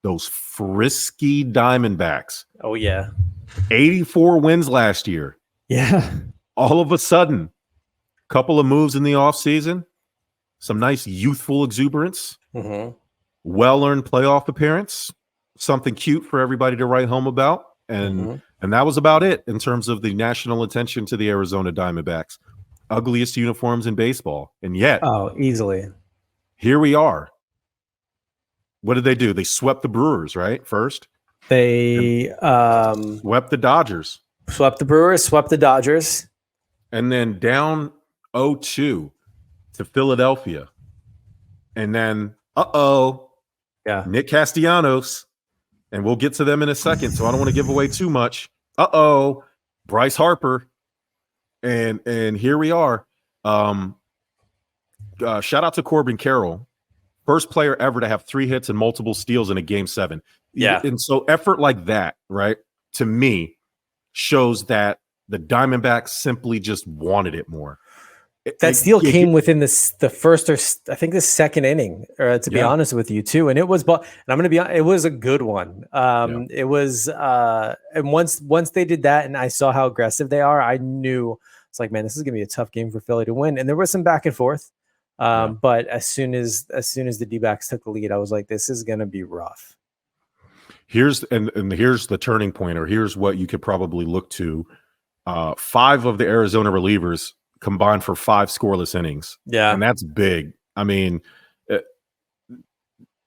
those frisky Diamondbacks. Oh, yeah. 84 wins last year. Yeah. All of a sudden, couple of moves in the offseason, some nice youthful exuberance, well-earned playoff appearance, something cute for everybody to write home about. And that was about it in terms of the national attention to the Arizona Diamondbacks. Ugliest uniforms in baseball. And yet, easily. Here we are. What did they do? They swept the Brewers, right? First. They swept the Dodgers. Swept the Brewers, swept the Dodgers. And then down 0-2 to Philadelphia. And then, Nick Castellanos. And we'll get to them in a second, so I don't want to give away too much. Bryce Harper. And here we are. Shout out to Corbin Carroll. First player ever to have 3 hits and multiple steals in a Game 7. Yeah. And so effort like that, right, to me, shows that the Diamondbacks simply just wanted it more. That steal came within the first, or I think the second inning, to be honest with you, too. And it was, and I'm going to be honest, it was a good one. It was, and once they did that, and I saw how aggressive they are, I knew it's like, man, this is going to be a tough game for Philly to win. And there was some back and forth. But as soon as the D-backs took the lead, I was like, this is going to be rough. Here's the turning point, or here's what you could probably look to. 5 of the Arizona relievers combined for 5 scoreless innings. Yeah. And that's big. I mean,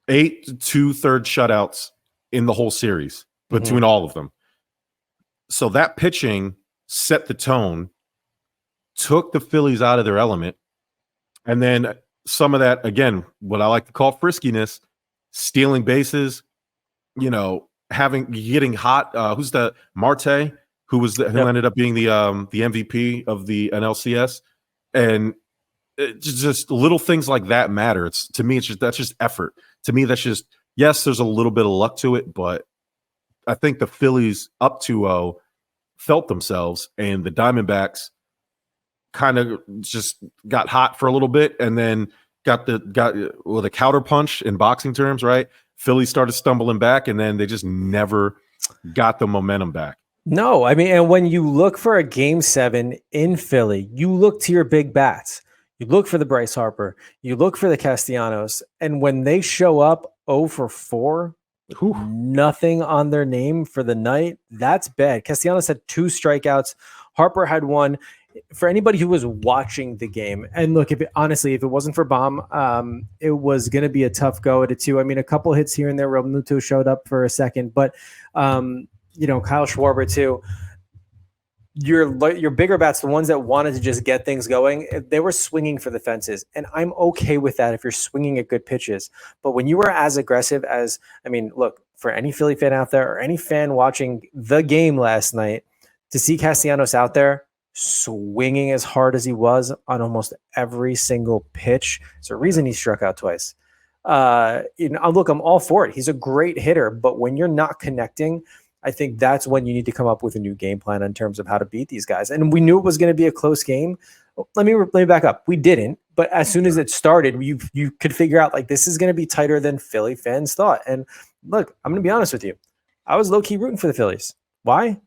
8 2/3 shutouts in the whole series between all of them. So that pitching set the tone, took the Phillies out of their element. And then some of that, again, what I like to call friskiness, stealing bases, getting hot. Who's the Marte? Who ended up being the MVP of the NLCS, and just little things like that matter. To me, that's just effort. To me, that's just, yes, there's a little bit of luck to it, but I think the Phillies up 2-0 felt themselves, and the Diamondbacks kind of just got hot for a little bit, and then got the counterpunch in boxing terms, right? Phillies started stumbling back, and then they just never got the momentum back. No, I mean, and when you look for a Game 7 in Philly, you look to your big bats. You look for the Bryce Harper. You look for the Castellanos. And when they show up 0 for 4, nothing on their name for the night, that's bad. Castellanos had 2 strikeouts. Harper had 1. For anybody who was watching the game, and look, if it wasn't for Baum, it was going to be a tough go at a 2. I mean, a couple hits here and there. Realmuto showed up for a second, but Kyle Schwarber too. Your bigger bats, the ones that wanted to just get things going, they were swinging for the fences, and I'm okay with that if you're swinging at good pitches. But when you were as aggressive as, look, for any Philly fan out there or any fan watching the game last night, to see Castellanos out there swinging as hard as he was on almost every single pitch, it's a reason he struck out twice. Look, I'm all for it. He's a great hitter, but when you're not connecting, I think that's when you need to come up with a new game plan in terms of how to beat these guys. And we knew it was going to be a close game. Let me back up. We didn't, but as soon as it started, you could figure out, like, this is going to be tighter than Philly fans thought. And look, I'm going to be honest with you. I was low-key rooting for the Phillies. Why?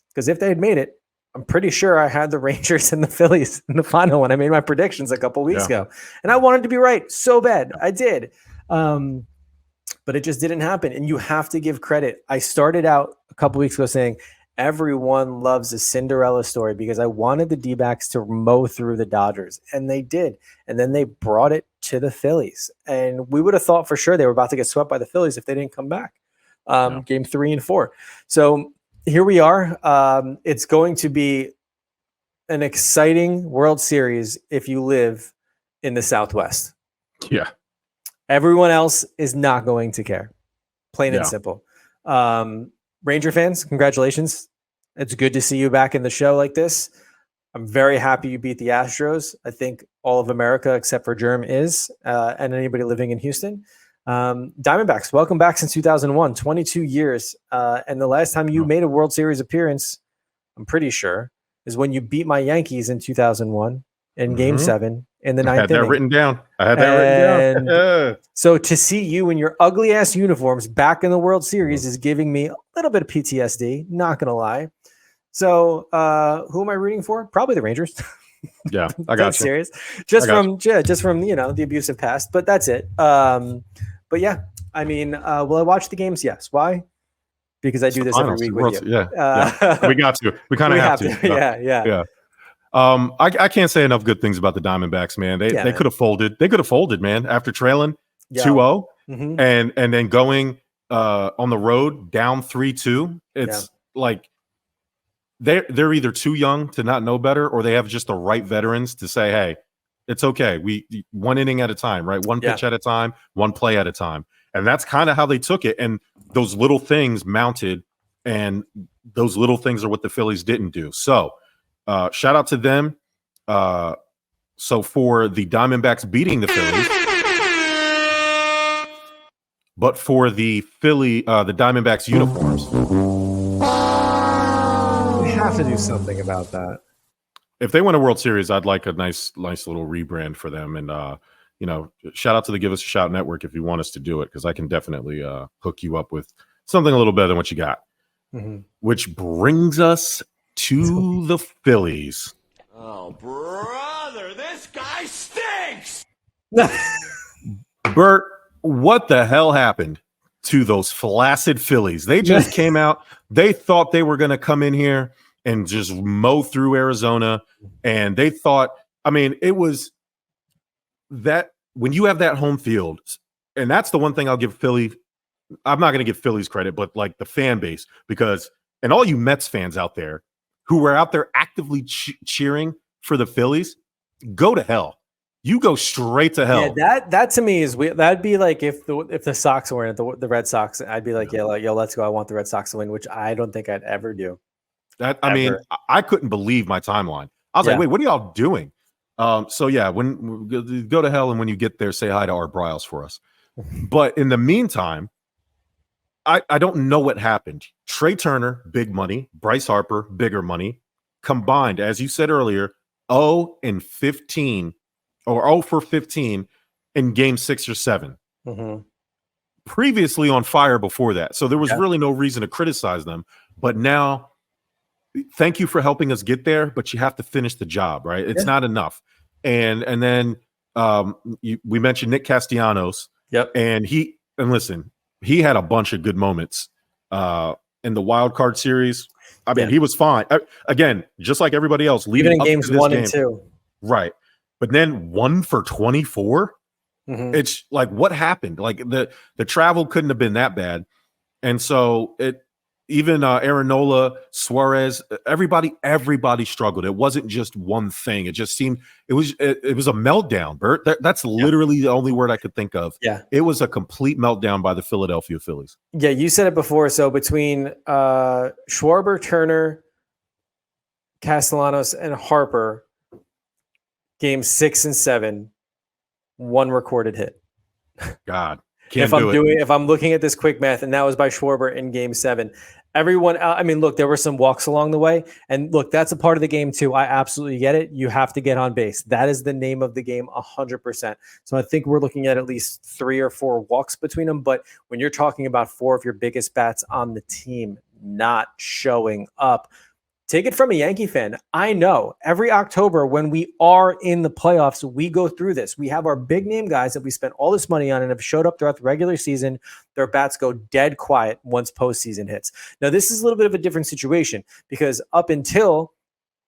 Because if they had made it, I'm pretty sure I had the Rangers and the Phillies in the final when I made my predictions a couple weeks ago. And I wanted to be right so bad. I did. But it just didn't happen. And you have to give credit. I started out a couple weeks ago saying everyone loves a Cinderella story because I wanted the D-backs to mow through the Dodgers. And they did. And then they brought it to the Phillies. And we would have thought for sure they were about to get swept by the Phillies if they didn't come back. Game 3 and 4. So here we are. It's going to be an exciting World Series if you live in the Southwest. Yeah. Everyone else is not going to care. Plain and simple. Ranger fans, congratulations. It's good to see you back in the show like this. I'm very happy you beat the Astros. I think all of America, except for Jerm, is, and anybody living in Houston. Diamondbacks, welcome back since 2001, 22 years. And the last time you made a World Series appearance, I'm pretty sure, is when you beat my Yankees in 2001 in Game 7 in the I ninth had that inning. written down. I had that written down. So to see you in your ugly ass uniforms back in the World Series is giving me a little bit of PTSD. Not gonna lie. So who am I rooting for? Probably the Rangers. Yeah, I got you. Serious. Just from the abusive past. But that's it. But yeah, I mean, will I watch the games? Yes. Why? Because I do this every week with you. Yeah. We got to. We kind of have to. Yeah. I can't say enough good things about the Diamondbacks, man. They could have folded. They could have folded, man, after trailing 2-0 and then going on the road down 3-2. It's like they're either too young to not know better, or they have just the right veterans to say, hey, it's okay. We one inning at a time, right? One pitch at a time, one play at a time. And that's kind of how they took it. And those little things mounted, and those little things are what the Phillies didn't do. So shout out to them. So for the Diamondbacks beating the Phillies, but for the Diamondbacks uniforms, we have to do something about that. If they win a World Series, I'd like a nice little rebrand for them. And shout out to the Give Us a Shout Network if you want us to do it, because I can definitely hook you up with something a little better than what you got. Which brings us to the Phillies. Oh, brother, this guy stinks! Bert, what the hell happened to those Phlacid Phillies? They just came out. They thought they were going to come in here and just mow through Arizona. And they thought, I mean, it was that when you have that home field, and that's the one thing I'll give Philly. I'm not going to give Phillies credit, but like the fan base, because, and all you Mets fans out there who were out there actively cheering for the Phillies, go to hell. You go straight to hell. Yeah, that to me is weird. That'd be like if the Sox were in it, the Red Sox, I'd be like, yo, let's go. I want the Red Sox to win, which I don't think I'd ever do. I mean, I couldn't believe my timeline. I was like, wait, what are y'all doing? So yeah, when go to hell, and when you get there, say hi to Art Briles for us. But in the meantime, I don't know what happened. Trey Turner, big money. Bryce Harper, bigger money. Combined, as you said earlier, 0-15 or 0 for 15 in game 6 or 7. Previously on fire before that. So there was really no reason to criticize them. But now, thank you for helping us get there, but you have to finish the job, right? It's not enough. And then we mentioned Nick Castellanos. And listen, he had a bunch of good moments in the wild card series. I mean, he was fine. Again, just like everybody else, leaving even in games 1 and 2. Right. But then 1 for 24. It's like, what happened? Like the travel couldn't have been that bad. And so even Aaron Nola, Suarez, everybody struggled. It wasn't just one thing. It just seemed it was a meltdown, Bert. That's literally the only word I could think of. Yeah. It was a complete meltdown by the Philadelphia Phillies. Yeah, you said it before. So between Schwarber, Turner, Castellanos, and Harper, games 6 and 7, 1 recorded hit. God. If I'm looking at this quick math, and that was by Schwarber in game 7, everyone, I mean, look, there were some walks along the way, and look, that's a part of the game too. I absolutely get it. You have to get on base. That is the name of the game 100%. So I think we're looking at least 3 or 4 walks between them. But when you're talking about 4 of your biggest bats on the team not showing up, take it from a Yankee fan. I know every October when we are in the playoffs, we go through this. We have our big name guys that we spent all this money on and have showed up throughout the regular season. Their bats go dead quiet once postseason hits. Now, this is a little bit of a different situation because up until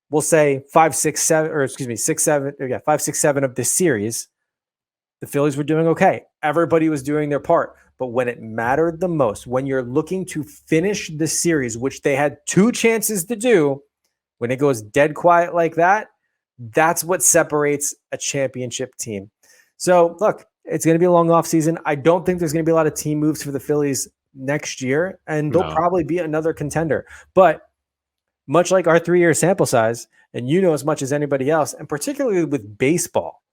we'll say 5, 6, 7 of this series, the Phillies were doing okay. Everybody was doing their part. But when it mattered the most, when you're looking to finish the series, which they had 2 chances to do, when it goes dead quiet like that, that's what separates a championship team. So, look, it's going to be a long offseason. I don't think there's going to be a lot of team moves for the Phillies next year, and they'll probably be another contender. But much like our 3-year sample size, and you know as much as anybody else, and particularly with baseball,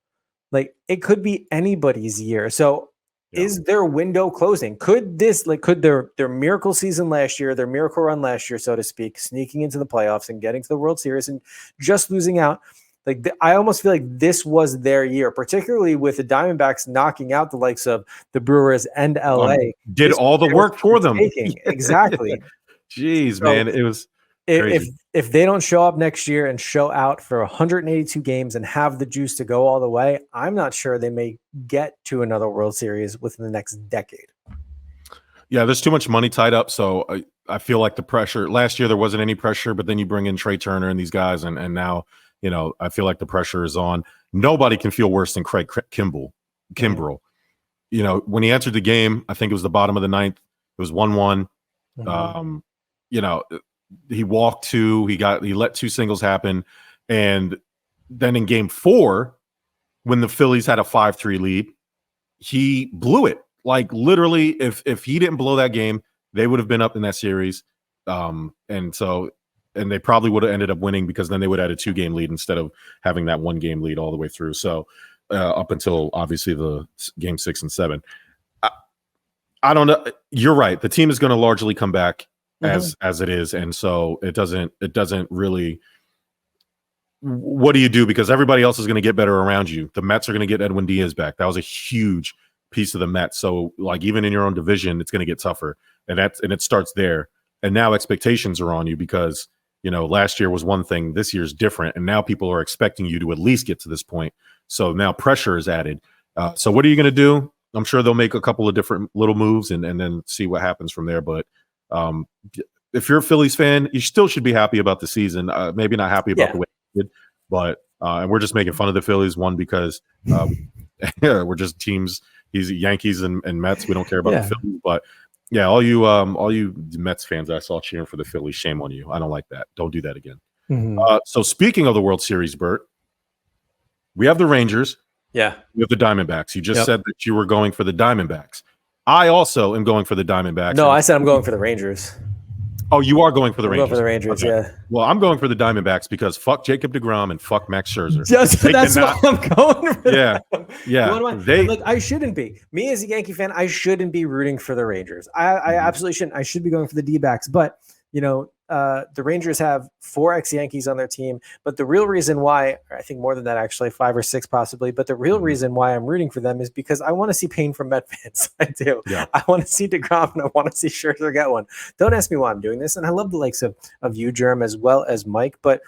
like it could be anybody's year. So, is their window closing? Could their miracle season last year, their miracle run last year, so to speak, sneaking into the playoffs and getting to the World Series and just losing out, Like I almost feel like this was their year, particularly with the Diamondbacks knocking out the likes of the Brewers and LA. Did all the work for them. Exactly. Jeez, So man, it was crazy. If they don't show up next year and show out for 182 games and have the juice to go all the way, I'm not sure they may get to another World Series within the next decade. Yeah, there's too much money tied up, so I feel like the pressure. Last year there wasn't any pressure, but then you bring in Trey Turner and these guys, and now I feel like the pressure is on. Nobody can feel worse than Craig Kimbrell. When he entered the game, I think it was the bottom of the ninth. It was 1-1. He walked two. He let two singles happen, and then in Game 4, when the Phillies had a 5-3 lead, he blew it. Like literally, if he didn't blow that game, they would have been up in that series, and they probably would have ended up winning because then they would have had a 2-game lead instead of having that 1-game lead all the way through. So up until obviously the Game 6 and 7, I don't know. You're right. The team is going to largely come back as it is, and so it doesn't really. What do you do? Because everybody else is going to get better around you. The Mets are going to get Edwin Diaz back. That was a huge piece of the Mets. So like even in your own division, it's going to get tougher, and it starts there. And now expectations are on you because last year was one thing, this year's different, and now people are expecting you to at least get to this point. So now pressure is added. So what are you going to do? I'm sure they'll make a couple of different little moves and then see what happens from there. But if you're a Phillies fan, you still should be happy about the season. Maybe not happy about the way it did, but and we're just making fun of the Phillies, one because we're just teams. He's Yankees and Mets. We don't care about the Phillies, but yeah, all you Mets fans I saw cheering for the Phillies, shame on you. I don't like that. Don't do that again. So speaking of the World Series, Bert, we have the Rangers. Yeah, we have the Diamondbacks. You just said that you were going for the Diamondbacks. I also am going for the Diamondbacks. No, I said I'm going for the Rangers. Oh, you are going for the Rangers. Going for the Rangers, okay. Yeah. Well, I'm going for the Diamondbacks because fuck Jacob deGrom and fuck Max Scherzer. That's what I'm going for. Yeah. Look, I shouldn't be. Me as a Yankee fan, I shouldn't be rooting for the Rangers. I absolutely shouldn't. I should be going for the D-backs. But, the Rangers have 4 ex-Yankees on their team. But the real reason why, I think more than that actually, 5 or 6 possibly, but the real reason why I'm rooting for them is because I want to see pain from Met fans. I do. Yeah. I want to see DeGrom and I want to see Scherzer get one. Don't ask me why I'm doing this. And I love the likes of you, Jerm, as well as Mike. But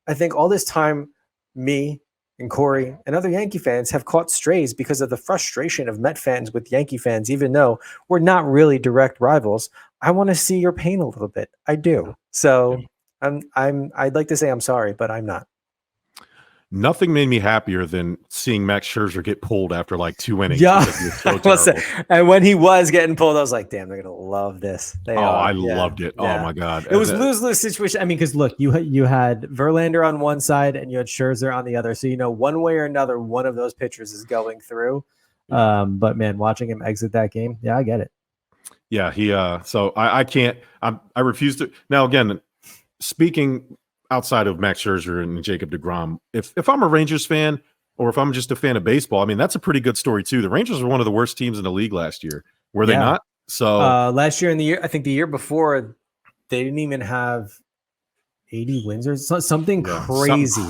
I think all this time, me and Corey and other Yankee fans have caught strays because of the frustration of Met fans with Yankee fans, even though we're not really direct rivals. I want to see your pain a little bit. I do. So I'd like to say I'm sorry, but I'm not. Nothing made me happier than seeing Max Scherzer get pulled after like 2 innings. Yeah, so and when he was getting pulled, I was like, "Damn, they're gonna love this." I loved it. Yeah. Oh my god, it was lose-lose situation. I mean, because look, you had Verlander on one side and you had Scherzer on the other, so one way or another, one of those pitchers is going through. But man, watching him exit that game, I get it. Yeah, he. So I can't. I refuse to. Now again, speaking outside of Max Scherzer and Jacob deGrom, if I'm a Rangers fan or if I'm just a fan of baseball, I mean that's a pretty good story too. The Rangers were one of the worst teams in the league last year, were they not? So last year I think the year before, they didn't even have 80 wins or something crazy.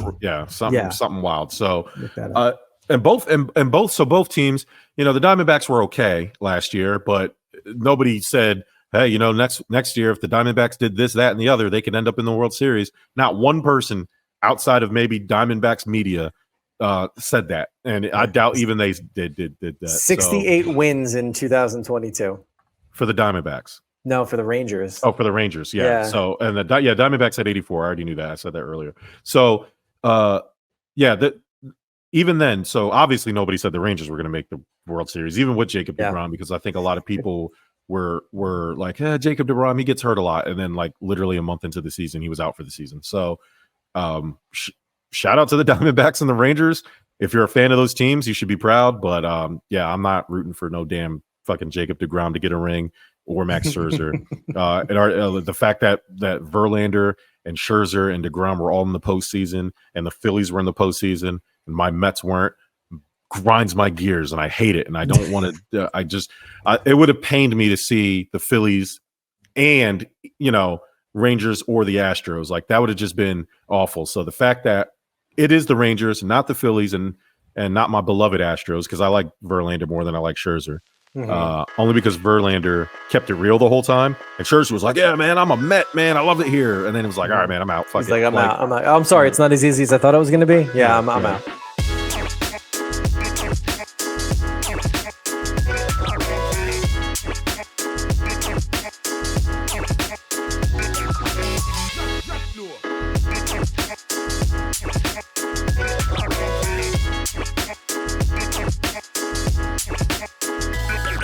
Something wild. So both teams, the Diamondbacks were okay last year, but nobody said, hey, next year, if the Diamondbacks did this, that, and the other, they could end up in the World Series. Not one person outside of maybe Diamondbacks media said that. And I doubt even they did that. 68 wins in 2022. For the Diamondbacks. No, for the Rangers. Oh, for the Rangers. Yeah. So, and Diamondbacks had 84. I already knew that. I said that earlier. So, even then, so obviously nobody said the Rangers were going to make the World Series, even with Jacob deGrom, because I think a lot of people were like, Jacob deGrom, he gets hurt a lot. And then like literally a month into the season, he was out for the season. So shout out to the Diamondbacks and the Rangers. If you're a fan of those teams, you should be proud. But I'm not rooting for no damn fucking Jacob deGrom to get a ring or Max Scherzer. And the fact that Verlander and Scherzer and deGrom were all in the postseason and the Phillies were in the postseason and my Mets weren't, grinds my gears, and I hate it. And I don't want to. It would have pained me to see the Phillies and Rangers or the Astros. Like that would have just been awful. So the fact that it is the Rangers, not the Phillies, and not my beloved Astros, because I like Verlander more than I like Scherzer. Only because Verlander kept it real the whole time, and Scherzer was like, "Yeah, man, I'm a Met, man. I love it here." And then it was like, "All right, man, I'm out." Fuck He's it. like, I'm out. I'm sorry, it's not as easy as I thought it was going to be. Yeah, I'm out.